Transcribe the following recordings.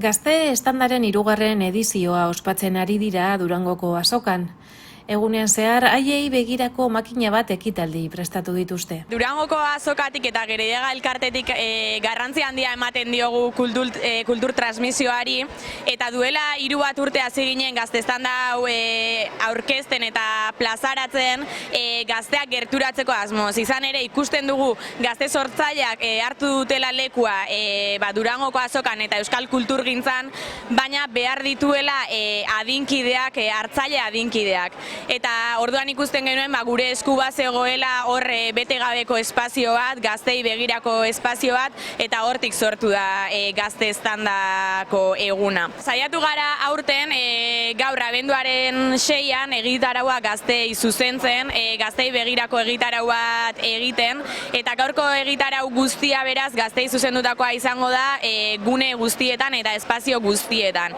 Gazte estandaren 3. edizioa ospatzen ari dira Durangoko azokan. Egunean zehar, haiei begirako makina bat ekitaldi prestatu dituzte. Durangoko azokatik eta Gerediaga elkartetik garrantzi handia ematen diogu kultur transmisioari, eta duela 3 urte hasi ginen gazte estanda hau aurkezten eta plazaratzen gazteak gerturatzeko asmoz. Izan ere ikusten dugu gazte sortzaileak hartu dutela lekua Durangoko azokan eta euskal kulturgintzan, baina behar dituela adinkideak, hartzaile adinkideak. Eta orduan ikusten genuen gure esku bazegoela hor bete gabeko espazio bat, gaztei begirako espazio bat, eta hortik sortu da gazte estandako eguna. Saiatu gara aurten gaur abenduaren 6an egitaraua gaztei zuzentzen, gaztei begirako egitarau bat egiten, eta gaurko egitarau guztia beraz gaztei zuzendutakoa izango da gune guztietan eta espazio guztietan.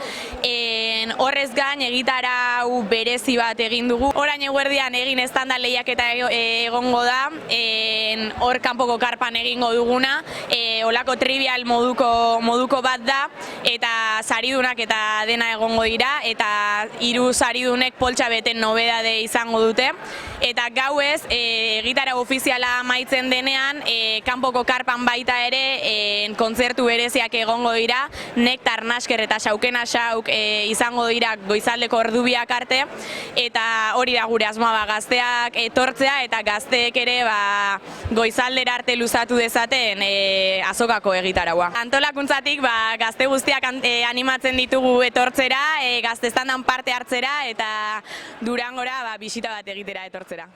Horrez gain egitarau berezi bat egin dugu. Orain eguerdian egin estanda lehiaketa egongo da, hor kanpoko karpan egingo duguna, olako trivial moduko bat da, eta saridunak eta dena egongo dira, eta 3 saridunek poltsa beten nobedade izango dute. Eta gauez, egitarau ofiziala amaitzen denean, kanpoko karpan baita ere kontzertu bereziak egongo dira, Nektar Nasker eta Xaukena Xauk izango dira goizaldeko ordubiak arte, eta hori da gure asmoa gazteak etortzea eta gazteek ere goizaldera arte luzatu dezaten azokako egitaraua. Antolakuntzatik gazte guztiak animatzen ditugu etortzera, gazte estandan parte hartzera eta Durangora bisita bat egitera etortzera.